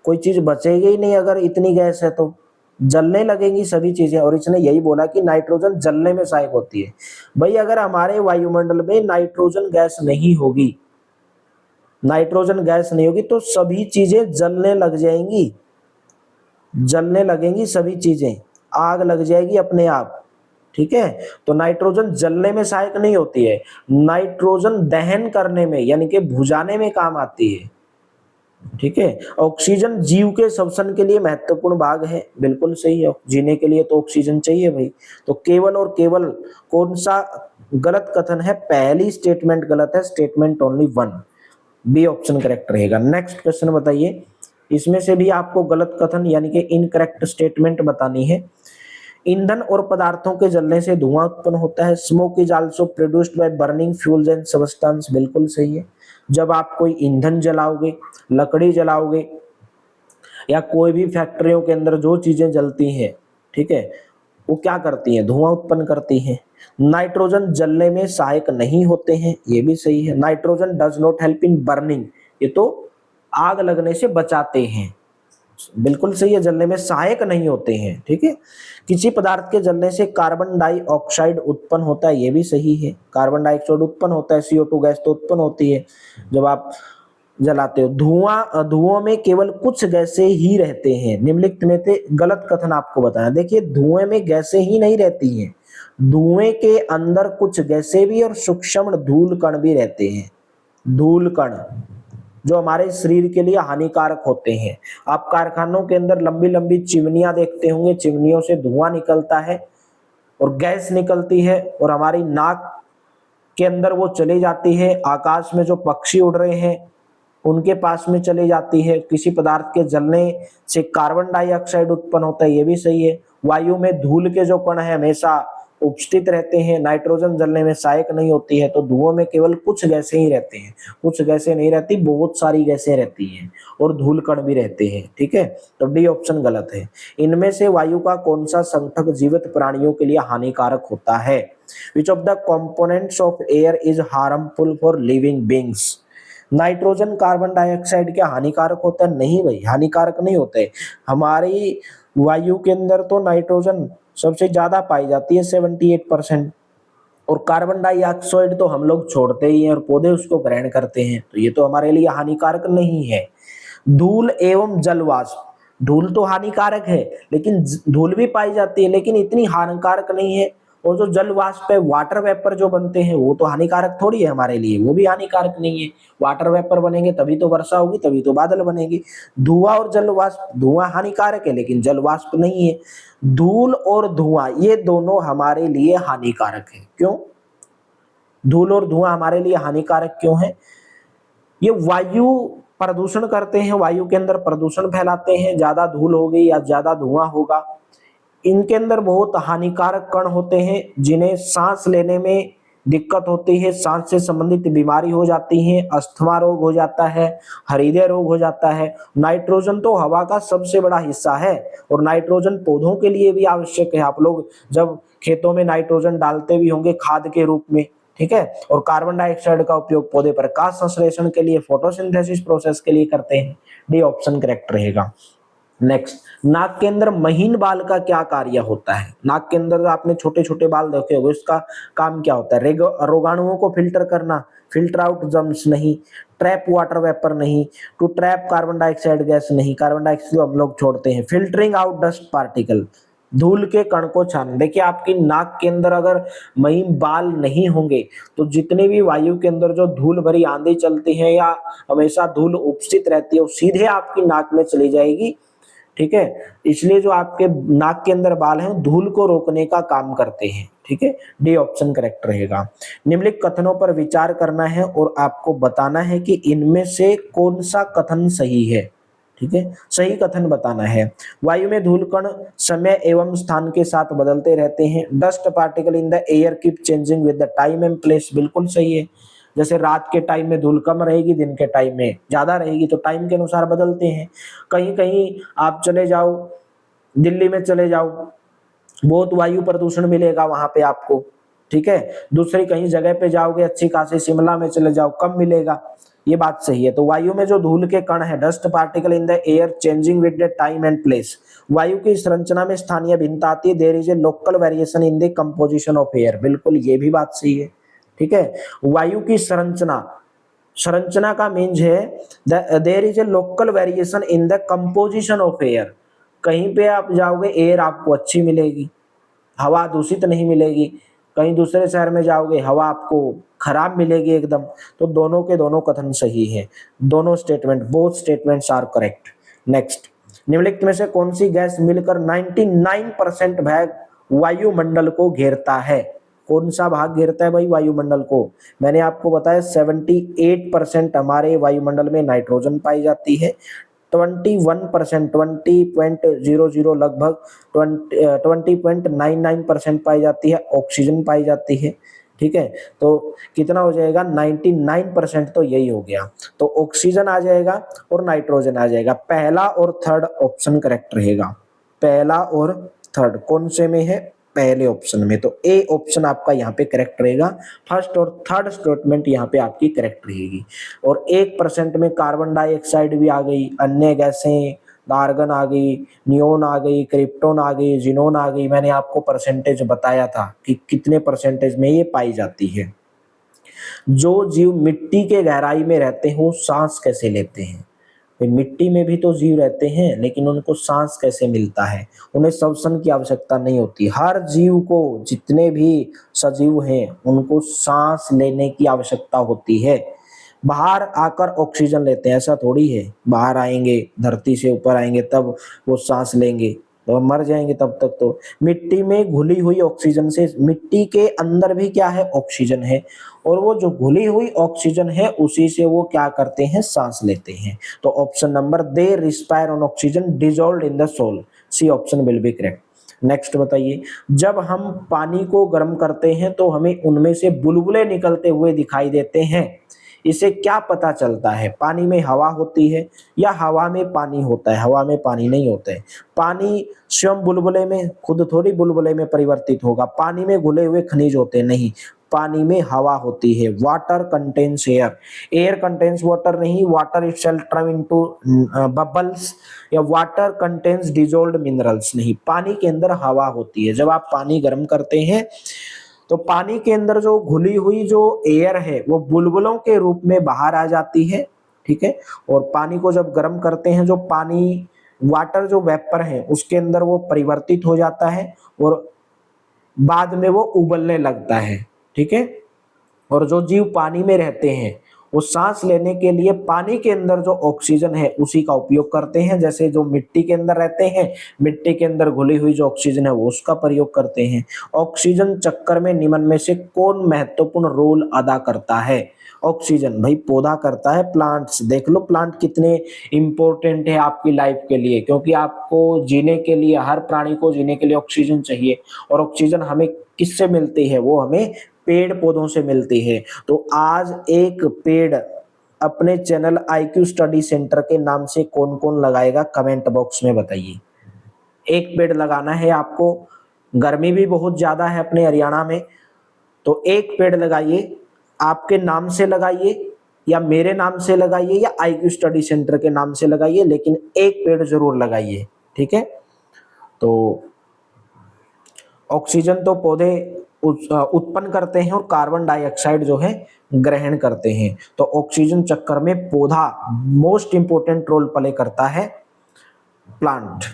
कोई चीज बचेगी ही नहीं। अगर इतनी गैस है तो जलने लगेंगी सभी चीजें। और इसने यही बोला कि नाइट्रोजन जलने में सहायक होती है। भाई अगर हमारे वायुमंडल में नाइट्रोजन गैस नहीं होगी, नाइट्रोजन गैस नहीं होगी तो सभी चीजें जलने लग जाएंगी, जलने लगेंगी सभी चीजें, आग लग जाएगी अपने आप। ठीक है, तो नाइट्रोजन जलने में सहायक नहीं होती है, नाइट्रोजन दहन करने में यानी कि बुझाने में काम आती है। ठीक है, ऑक्सीजन जीव के श्वसन के लिए महत्वपूर्ण भाग है, बिल्कुल सही है, जीने के लिए तो ऑक्सीजन चाहिए भाई। तो केवल और केवल कौन सा गलत कथन है, पहली स्टेटमेंट गलत है, statement only 1, B option correct रहेगा। नेक्स्ट क्वेश्चन बताइए, इसमें से भी आपको गलत कथन यानी कि इनकरेक्ट स्टेटमेंट बतानी है। ईंधन और पदार्थों के जलने से धुआं उत्पन्न होता है। Smoke is also produced by burning fuels and substance, बिल्कुल सही है। जब आप कोई ईंधन जलाओगे, लकड़ी जलाओगे या कोई भी फैक्ट्रियों के अंदर जो चीजें जलती हैं, ठीक है, वो क्या करती हैं, धुआं उत्पन्न करती हैं। नाइट्रोजन जलने में सहायक नहीं होते हैं, ये भी सही है। Nitrogen does not help in burning, ये तो आग लगने से बचाते हैं, बिल्कुल सही है, जलने में सहायक नहीं होते हैं। ठीक है, किसी पदार्थ के जलने से कार्बन डाइऑक्साइड उत्पन्न होता है, ये भी सही है, कार्बन डाइऑक्साइड उत्पन्न होता है, CO2 गैस तो उत्पन्न होती है जब आप जलाते हो। धुआं में केवल कुछ गैसें ही रहते हैं, निम्नलिखित में से गलत कथन आपको बताना। देखिए धुएं में गैसें ही नहीं रहती हैं, धुएं के अंदर कुछ गैसें भी और सूक्ष्म धूल कण भी रहते हैं, धूल कण जो हमारे शरीर के लिए हानिकारक होते हैं। आप कारखानों के अंदर लंबी लंबी चिमनियां देखते होंगे, चिमनियों से धुआं निकलता है और गैस निकलती है और हमारी नाक के अंदर वो चली जाती है, आकाश में जो पक्षी उड़ रहे हैं उनके पास में चली जाती है। किसी पदार्थ के जलने से कार्बन डाइऑक्साइड उत्पन्न होता है, ये भी सही है। वायु में धूल के जो कण है हमेशा उपस्थित रहते हैं, नाइट्रोजन जलने में सहायक नहीं होती है। तो धुओं में केवल कुछ गैसें ही रहते हैं, कुछ गैसें नहीं रहती, बहुत सारी गैसें रहती हैं और धूल कण भी रहते हैं। ठीक है, तो डी ऑप्शन गलत है। इनमें से वायु का कौन सा संगठक जीवित प्राणियों के लिए हानिकारक होता है? Which of the components of air is harmful for living beings? Nitrogen carbon dioxide क्या हानिकारक होता है? नहीं भाई, हानिकारक नहीं होते। हमारी वायु के अंदर तो नाइट्रोजन सबसे ज्यादा पाई जाती है 78%, और कार्बन डाइऑक्साइड तो हम लोग छोड़ते ही हैं और पौधे उसको ग्रहण करते हैं, तो ये तो हमारे लिए हानिकारक नहीं है। धूल एवं जल वाष्प, धूल तो हानिकारक है, लेकिन धूल भी पाई जाती है लेकिन इतनी हानिकारक नहीं है। और जो जल वाष्प है, वाटर वेपर जो बनते हैं, वो तो हानिकारक थोड़ी है हमारे लिए, वो भी हानिकारक नहीं है। वाटर वेपर बनेंगे तभी तो वर्षा होगी, तभी तो बादल बनेंगे। धुआं और जल वाष्प, धुआं हानिकारक है लेकिन जल वाष्प नहीं है। धूल और धुआं ये दोनों हमारे लिए हानिकारक है। क्यों? धूल और धुआं हमारे लिए हानिकारक क्यों है? ये वायु प्रदूषण करते हैं, वायु के अंदर प्रदूषण फैलाते हैं। ज्यादा धूल हो गई या ज्यादा धुआं होगा, इनके अंदर बहुत हानिकारक कण होते हैं जिन्हें सांस लेने में दिक्कत होती है, सांस से संबंधित बीमारी हो जाती है, अस्थमा रोग हो जाता है, हृदय रोग हो जाता है। नाइट्रोजन तो हवा का सबसे बड़ा हिस्सा है और नाइट्रोजन पौधों के लिए भी आवश्यक है। आप लोग जब खेतों में नाइट्रोजन डालते भी होंगे खाद के रूप में, ठीक है। और कार्बन डाइऑक्साइड का उपयोग पौधे प्रकाश संश्लेषण के लिए, फोटोसिंथेसिस प्रोसेस के लिए करते हैं। डी ऑप्शन करेक्ट रहेगा। नेक्स्ट, नाक के अंदर महीन बाल का क्या कार्य होता है? नाक के अंदर आपने छोटे छोटे बाल देखे होंगे, उसका काम क्या होता है? रोगाणुओं को फिल्टर करना, फिल्टर आउट जर्म्स नहीं, ट्रैप वाटर वेपर नहीं, to trap carbon dioxide gas नहीं, कार्बन डाइऑक्साइड हम लोग छोड़ते हैं, फिल्टरिंग आउट डस्ट पार्टिकल, धूल के कण को छान। देखिए आपकी नाक के अंदर अगर महीन बाल नहीं होंगे तो जितने भी वायु के अंदर जो धूल भरी आंधी चलती है या हमेशा धूल उपस्थित रहती है, वो सीधे आपकी नाक में चली जाएगी, ठीक है। इसलिए जो आपके नाक के अंदर बाल हैं धूल को रोकने का काम करते हैं, ठीक है। डी ऑप्शन करेक्ट रहेगा। निम्नलिखित कथनों पर विचार करना है और आपको बताना है कि इनमें से कौन सा कथन सही है, ठीक है। सही कथन बताना है। वायु में धूल कण समय एवं स्थान के साथ बदलते रहते हैं। Dust particle in the air keep changing with the time and place, बिल्कुल सही है। जैसे रात के टाइम में धूल कम रहेगी, दिन के टाइम में ज्यादा रहेगी, तो टाइम के अनुसार बदलते हैं। कहीं कहीं आप चले जाओ, दिल्ली में चले जाओ, बहुत वायु प्रदूषण मिलेगा वहां पे आपको, ठीक है। दूसरी कहीं जगह पे जाओगे अच्छी खासी, शिमला में चले जाओ, कम मिलेगा। ये बात सही है। तो वायु में जो धूल के कण है, dust particle in the air changing with the time and place, वायु की संरचना में स्थानीय भिन्नता आती है। There is a local variation in the composition of air, बिल्कुल ये भी बात सही है, ठीक है। वायु की संरचना, संरचना का मीन्स है there is a local variation in the composition of air. कहीं पे आप जाओगे एयर आपको अच्छी मिलेगी, हवा दूषित नहीं मिलेगी। कहीं दूसरे शहर में जाओगे हवा आपको खराब मिलेगी एकदम। तो दोनों के दोनों कथन सही है, दोनों statement, both statements are correct. Next, निम्नलिखित में से कौन सी गैस मिलकर 99% भाग वायुमंडल को घेरता है? कौन सा भाग घेरता है भाई वायुमंडल को? मैंने आपको बताया 78% हमारे वायुमंडल में नाइट्रोजन पाई जाती है, 21%, 20.00 लगभग 20.99% पाई जाती है ऑक्सीजन पाई जाती है, ठीक है। तो कितना हो जाएगा? 99% तो यही हो गया। तो ऑक्सीजन आ जाएगा और नाइट्रोजन आ जाएगा। पहला और थर्ड ऑप्शन करेक्ट रहेगा। पहला और थर्ड कौन से में है? पहले ऑप्शन में। तो ए ऑप्शन आपका यहाँ पे करेक्ट रहेगा। फर्स्ट और थर्ड स्टेटमेंट यहाँ पे आपकी करेक्ट रहेगी। और 1% में कार्बन डाइऑक्साइड भी आ गई, अन्य गैसें, आर्गन आ गई, नियोन आ गई, क्रिप्टोन आ गई, जिनोन आ गई। मैंने आपको परसेंटेज बताया था कि कितने परसेंटेज में ये पाई जाती है। जो जीव मिट्टी के गहराई में रहते हैं वो सांस कैसे लेते हैं? मिट्टी में भी तो जीव रहते हैं, लेकिन उनको सांस कैसे मिलता है? उन्हें श्वसन की आवश्यकता नहीं होती। हर जीव को, जितने भी सजीव हैं, उनको सांस लेने की आवश्यकता होती है। बाहर आकर ऑक्सीजन लेते हैं ऐसा थोड़ी है। बाहर आएंगे, धरती से ऊपर आएंगे तब वो सांस लेंगे, तो हम मर जाएंगे तब तक। तो मिट्टी में घुली हुई ऑक्सीजन से, मिट्टी के अंदर भी क्या है? ऑक्सीजन है। और वो जो घुली हुई ऑक्सीजन है उसी से वो क्या करते हैं? सांस लेते हैं। तो option number they respire on oxygen dissolve in the soil, C option will be correct. Next बताइए, जब हम पानी को गर्म करते हैं तो हमें उनमें से बुलबुले निकलते हुए दिखाई देते हैं। इसे क्या पता चलता है? पानी में हवा होती है या हवा में पानी होता है? हवा में पानी नहीं होता है। पानी स्वयं बुलबुले में, खुद थोड़ी बुलबुले में परिवर्तित होगा। पानी में घुले हुए खनिज होते नहीं, पानी में हवा होती है। Water contains air, air contains water नहीं। Water itself turn into bubbles, या वाटर कंटेन्स डिजोल्व्ड मिनरल्स नहीं। पानी के अंदर हवा होती है। जब आप पानी गर्म करते हैं तो पानी के अंदर जो घुली हुई जो एयर है वो बुलबुलों के रूप में बाहर आ जाती है, ठीक है। और पानी को जब गर्म करते हैं, जो पानी वाटर जो वेपर है उसके अंदर वो परिवर्तित हो जाता है और बाद में वो उबलने लगता है, ठीक है। और जो जीव पानी में रहते हैं वो सांस लेने के लिए पानी के अंदर जो ऑक्सीजन है उसी का उपयोग करते हैं। जैसे जो मिट्टी के अंदर रहते हैं, मिट्टी के अंदर घुली हुई जो ऑक्सीजन है वो उसका प्रयोग करते हैं। ऑक्सीजन चक्कर में निम्न में से कौन महत्वपूर्ण रोल अदा करता है? ऑक्सीजन भाई पौधा करता है, प्लांट्स देख लो, प्लांट कितने इंपॉर्टेंट है आपकी लाइफ के लिए, क्योंकि आपको जीने के लिए, हर प्राणी को जीने के लिए ऑक्सीजन चाहिए। और ऑक्सीजन हमें किससे मिलती है? वो हमें पेड़ पौधों से मिलती है। तो आज एक पेड़ अपने चैनल IQ स्टडी सेंटर के नाम से कौन कौन लगाएगा? कमेंट बॉक्स में बताइए। एक पेड़ लगाना है आपको। गर्मी भी बहुत ज्यादा है अपने हरियाणा में, तो एक पेड़ लगाइए, आपके नाम से लगाइए या मेरे नाम से लगाइए या IQ स्टडी सेंटर के नाम से लगाइए, लेकिन एक पेड़ जरूर लगाइए, ठीक है। तो ऑक्सीजन तो पौधे उत्पन्न करते हैं और कार्बन डाइऑक्साइड जो है ग्रहण करते हैं। तो ऑक्सीजन चक्कर में पौधा मोस्ट इंपोर्टेंट रोल प्ले करता है, प्लांट।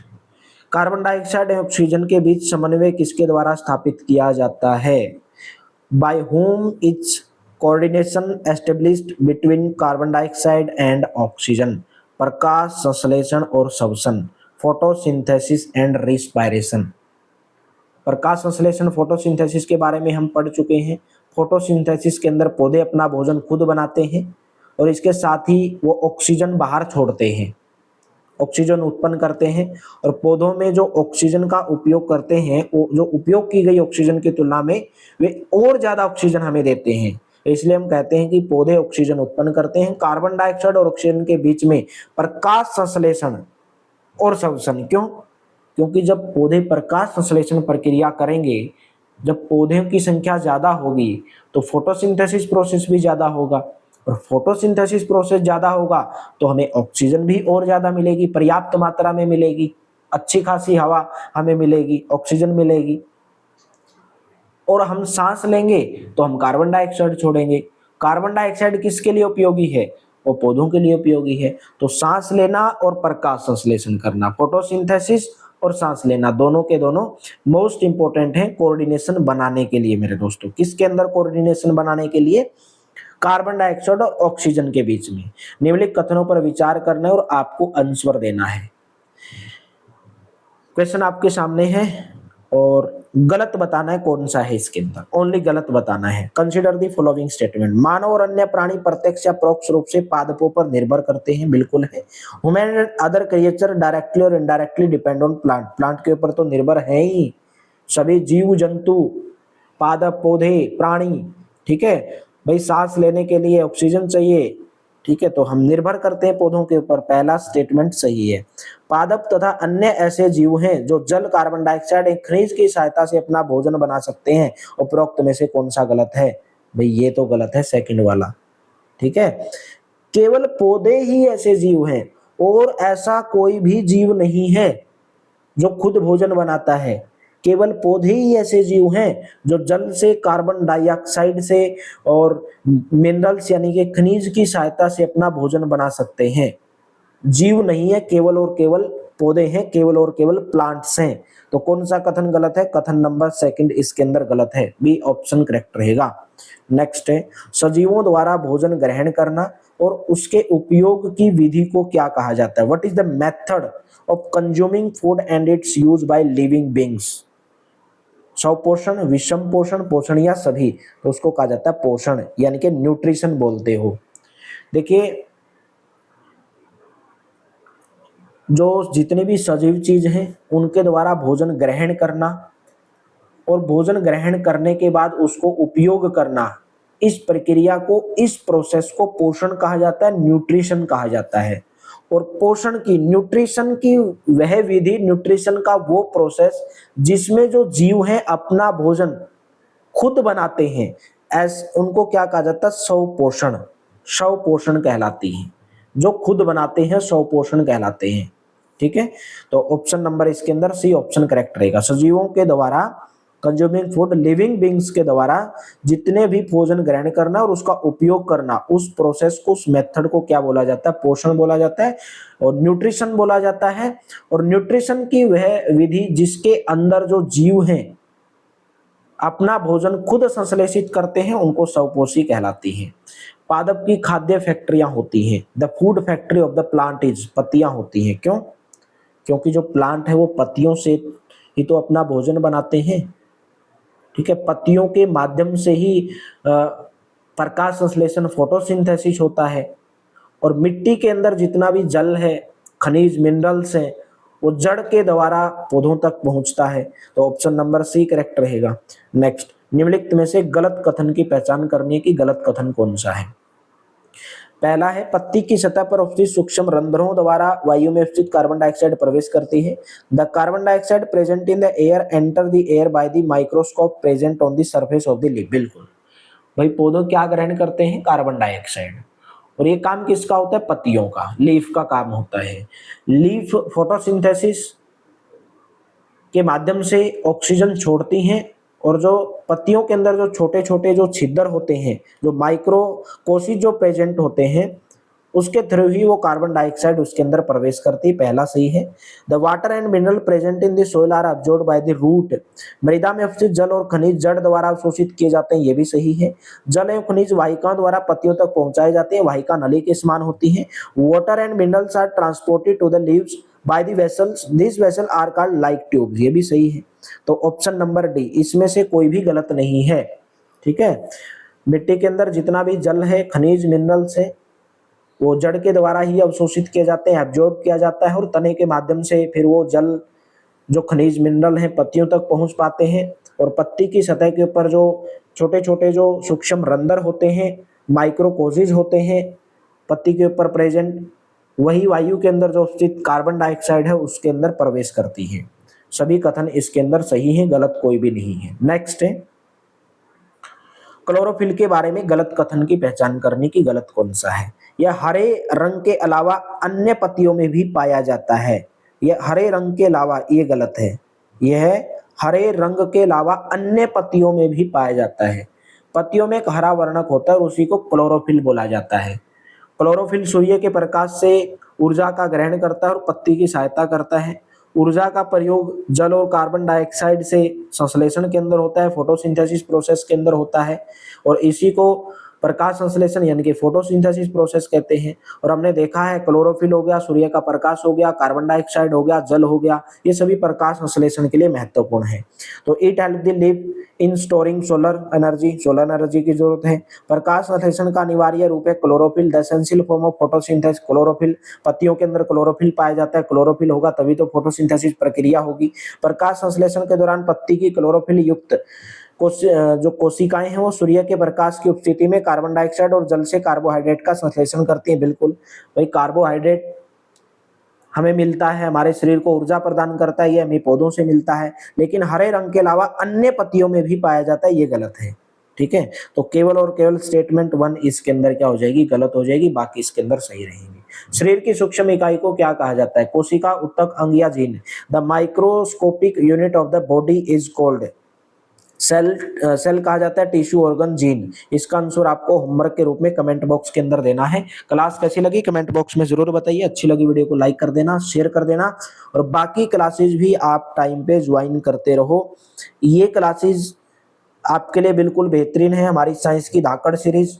कार्बन डाइऑक्साइड और ऑक्सीजन के बीच समन्वय किसके द्वारा स्थापित किया जाता है? By whom is coordination established between carbon dioxide and oxygen? प्रकाश संश्लेषण और श्वसन, फोटोसिंथेसिस एंड रिस्पायरेशन। प्रकाश संश्लेषण फोटोसिंथेसिस के बारे में हम पढ़ चुके हैं। फोटोसिंथेसिस के अंदर पौधे अपना भोजन खुद बनाते हैं और इसके साथ ही वो ऑक्सीजन बाहर छोड़ते हैं, ऑक्सीजन उत्पन्न करते हैं। और पौधों में जो ऑक्सीजन का उपयोग करते हैं, वो जो उपयोग की गई ऑक्सीजन की तुलना में वे और ज्यादा ऑक्सीजन हमें देते हैं। इसलिए हम कहते हैं कि पौधे ऑक्सीजन उत्पन्न करते हैं। कार्बन डाइऑक्साइड और ऑक्सीजन के बीच में प्रकाश संश्लेषण और श्वसन। क्यों? क्योंकि जब पौधे प्रकाश संश्लेषण प्रक्रिया करेंगे, जब पौधों की संख्या ज्यादा होगी तो फोटोसिंथेसिस प्रोसेस भी ज्यादा होगा, और फोटोसिंथेसिस प्रोसेस ज्यादा होगा तो हमें ऑक्सीजन भी और ज्यादा मिलेगी, पर्याप्त मात्रा में मिलेगी, अच्छी खासी हवा हमें मिलेगी, ऑक्सीजन मिलेगी। और हम सांस लेंगे तो हम कार्बन डाइऑक्साइड छोड़ेंगे। कार्बन डाइऑक्साइड किसके लिए उपयोगी है? वो पौधों के लिए उपयोगी है। तो सांस लेना और प्रकाश संश्लेषण करना, फोटोसिंथेसिस और सांस लेना, दोनों के दोनों मोस्ट इंपोर्टेंट है कोऑर्डिनेशन बनाने के लिए मेरे दोस्तों। किसके अंदर कोऑर्डिनेशन बनाने के लिए? कार्बन डाइऑक्साइड और ऑक्सीजन के बीच में। निम्नलिखित कथनों पर विचार करना है और आपको आंसर देना है। क्वेश्चन आपके सामने है और गलत बताना है कौन सा है इसके अंदर, ओनली गलत बताना है। Consider the following statement. मानव और अन्य प्राणी प्रत्यक्ष या परोक्ष रूप से पादपों पर निर्भर करते हैं, बिल्कुल है। Human and other creature directly और indirectly depend on plant, plant के ऊपर तो निर्भर है ही। सभी जीव जंतु, पादप, पौधे, प्राणी, ठीक है भाई, सांस लेने के लिए ऑक्सीजन चाहिए, ठीक है, तो हम निर्भर करते हैं पौधों के ऊपर। पहला स्टेटमेंट सही है। पादप तथा अन्य ऐसे जीव हैं जो जल, कार्बन डाइऑक्साइड, एक खनिज की सहायता से अपना भोजन बना सकते हैं। उपरोक्त में से कौन सा गलत है? भाई ये तो गलत है, सेकंड वाला, ठीक है। केवल पौधे ही ऐसे जीव हैं और ऐसा कोई भी जीव नहीं है जो खुद भोजन बनाता है। केवल पौधे ही ऐसे जीव हैं जो जल से, कार्बन डाइऑक्साइड से और मिनरल्स यानी कि खनिज की सहायता से अपना भोजन बना सकते हैं। जीव नहीं है, केवल और केवल पौधे हैं, केवल और केवल प्लांट्स हैं। तो कौन सा कथन गलत है? कथन नंबर सेकंड इसके अंदर गलत है, बी ऑप्शन करेक्ट रहेगा। नेक्स्ट है, सजीवों द्वारा भोजन ग्रहण करना और उसके उपयोग की विधि को क्या कहा जाता है? What is the method of consuming food and its use by living beings? स्वपोषण, विषम पोषण, पोषण या सभी? तो उसको कहा जाता है पोषण, यानी कि न्यूट्रिशन बोलते हो। देखिए, जो जितनी भी सजीव चीज हैं उनके द्वारा भोजन ग्रहण करना और भोजन ग्रहण करने के बाद उसको उपयोग करना, इस प्रक्रिया को, इस प्रोसेस को पोषण कहा जाता है, न्यूट्रिशन कहा जाता है। और पोषण की, न्यूट्रिशन की वह विधि, न्यूट्रिशन का वो प्रोसेस जिसमें जो जीव हैं अपना भोजन खुद बनाते हैं, उनको क्या कहा जाता है? स्वपोषण, स्वपोषण कहलाती है। जो खुद बनाते हैं स्वपोषण कहलाते हैं, ठीक है। तो ऑप्शन नंबर इसके अंदर सी ऑप्शन करेक्ट रहेगा। सजीवों के द्वारा कंज्यूमिंग फूड लिविंग बींग्स के द्वारा जितने भी भोजन ग्रहण करना और उसका उपयोग करना, उस प्रोसेस को, उस मेथड को क्या बोला जाता है? पोषण बोला जाता है और न्यूट्रिशन बोला जाता है। और न्यूट्रिशन की वह विधि जिसके अंदर जो जीव हैं अपना भोजन खुद संश्लेषित करते हैं, उनको स्वपोषी कहलाती है। पादप की खाद्य फैक्ट्रियां होती हैं। The food factory of the plant is, पत्तियां होती हैं। क्यों? क्योंकि जो प्लांट है वो पत्तियों से ही तो अपना भोजन बनाते हैं। ठीक है, पत्तियों के माध्यम से ही प्रकाश संश्लेषण फोटोसिंथेसिस होता है। और मिट्टी के अंदर जितना भी जल है, खनिज मिनरल्स हैं, वो जड़ के द्वारा पौधों तक पहुंचता है। तो ऑप्शन नंबर सी करेक्ट रहेगा। नेक्स्ट, निम्नलिखित में से गलत कथन की पहचान करनी है कि गलत कथन कौन सा है। पहला है, पत्ती की सतह पर उपस्थित सूक्ष्म रंध्रों द्वारा वायु में उपस्थित कार्बन डाइऑक्साइड प्रवेश करती है। The carbon dioxide present in the air enter the air by the microscope present on the surface of the leaf. बिल्कुल भाई, पौधे क्या ग्रहण करते हैं? Carbon dioxide. और ये काम किसका होता है? पत्तियों का, लीफ का काम होता है। लीफ फोटोसिंथेसिस के माध्यम से ऑक्सीजन छोड़ती हैं और जो पत्तियों के अंदर जो छोटे छोटे जो छिद्र होते हैं, जो माइक्रोकोसी जो प्रेजेंट होते हैं, उसके थ्रू ही वो कार्बन डाइऑक्साइड उसके अंदर प्रवेश करती है। पहला सही है। The water and mineral present in the soil are absorbed by the root. मृदा में उपस्थित जल और खनिज जड़ द्वारा अवशोषित किए जाते हैं, ये भी सही है। जल एवं खनिज वाहिकाओं द्वारा पत्तियों तक पहुंचाए जाते हैं, वाहिका नली के समान होती है। Water and minerals are transported to the leaves by the vessels, this vessel are called like tubes, ये भी सही है। तो ऑप्शन नंबर डी, इसमें से कोई भी गलत नहीं है। ठीक है, मिट्टी के अंदर जितना भी जल है, खनिज मिनरल्स है, वो जड़ के द्वारा ही अवशोषित किए जाते हैं, एब्जॉर्ब किया जाता है और तने के माध्यम से फिर वो जल, जो खनिज मिनरल हैं, पत्तियों तक पहुंच पाते हैं। और पत्ती की सतह के ऊपर जो छोटे छोटे जो सूक्ष्म रंध्र होते हैं, माइक्रोकोजिज होते हैं पत्ती के ऊपर प्रेजेंट, वही वायु के अंदर जो स्थित कार्बन डाइऑक्साइड है उसके अंदर प्रवेश करती है। सभी कथन इसके अंदर सही है, गलत कोई भी नहीं है। नेक्स्ट है, क्लोरोफिल के बारे में गलत कथन की पहचान करने की गलत कौन सा है। यह हरे रंग के अलावा अन्य पत्तियों में भी पाया जाता है। यह हरे रंग के अलावा, ये गलत है। यह हरे रंग के अलावा अन्य पत्तियों में भी पाया जाता है। पत्तियों में एक हरा वर्णक होता है और उसी को क्लोरोफिल बोला जाता है। क्लोरोफिल सूर्य के प्रकाश से ऊर्जा का ग्रहण करता है और पत्ती की सहायता करता है। ऊर्जा का प्रयोग जल और कार्बन डाइऑक्साइड से संश्लेषण के अंदर होता है, फोटोसिंथेसिस प्रोसेस के अंदर होता है। और इसी को प्रकाश संश्लेषण यानी कि फोटोसिंथेसिस प्रोसेस कहते हैं। और हमने देखा है क्लोरोफिल हो गया, सूर्य का प्रकाश हो गया, कार्बन डाइऑक्साइड हो गया, जल हो गया, ये सभी प्रकाश संश्लेषण के लिए महत्वपूर्ण है। तो it help the leaf in storing solar energy, solar energy की जरूरत है। प्रकाश संश्लेषण का अनिवार्य रूप है chlorophyll, the essential form of photosynthesis. Chlorophyll, पत्तियों के अंदर क्लोरोफिल पाया जाता है, क्लोरोफिल होगा तभी तो फोटोसिंथेसिस प्रक्रिया होगी। प्रकाश संश्लेषण के दौरान पत्ती की क्लोरोफिल युक्त जो कोशिकाएं हैं वो सूर्य के प्रकाश की उपस्थिति में कार्बन डाइऑक्साइड और जल से कार्बोहाइड्रेट का संश्लेषण करती हैं। बिल्कुल भाई, कार्बोहाइड्रेट हमें मिलता है, हमारे शरीर को ऊर्जा प्रदान करता है, ये हमें पौधों से मिलता है। लेकिन हरे रंग के अलावा अन्य पत्तियों में भी पाया जाता है, ये गलत है। ठीक है, तो केवल और केवल स्टेटमेंट 1 इसके अंदर क्या हो जाएगी? गलत हो जाएगी, बाकी इसके अंदर सही रहेंगे। शरीर की सूक्ष्म इकाई को क्या कहा जाता है? कोशिका, उत्तक, अंग या gene. The microscopic unit of the body is called cell. Cell कहा जाता है, टिश्यू, ऑर्गन, जीन। इसका आंसर आपको होमवर्क के रूप में कमेंट बॉक्स के अंदर देना है। क्लास कैसी लगी कमेंट बॉक्स में जरूर बताइए। अच्छी लगी वीडियो को लाइक कर देना, शेयर कर देना और बाकी क्लासेस भी आप टाइम पे ज्वाइन करते रहो। ये क्लासेस आपके लिए बिल्कुल बेहतरीन है। हमारी साइंस की धाकड़ सीरीज,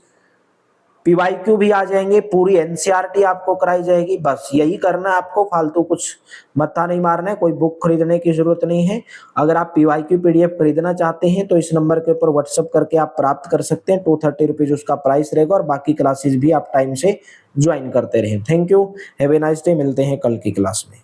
पीवाईक्यू भी आ जाएंगे, पूरी एनसीईआरटी आपको कराई जाएगी। बस यही करना है आपको, फालतू कुछ मत्था नहीं मारना है, कोई बुक खरीदने की जरूरत नहीं है। अगर आप पीवाईक्यू पीडीएफ खरीदना चाहते हैं तो इस नंबर के ऊपर व्हाट्सएप करके आप प्राप्त कर सकते हैं। 230 रुपीज उसका प्राइस रहेगा और बाकी क्लासेस भी आप टाइम से ज्वाइन करते रहें। Thank you, have a nice day. मिलते हैं कल की क्लास में।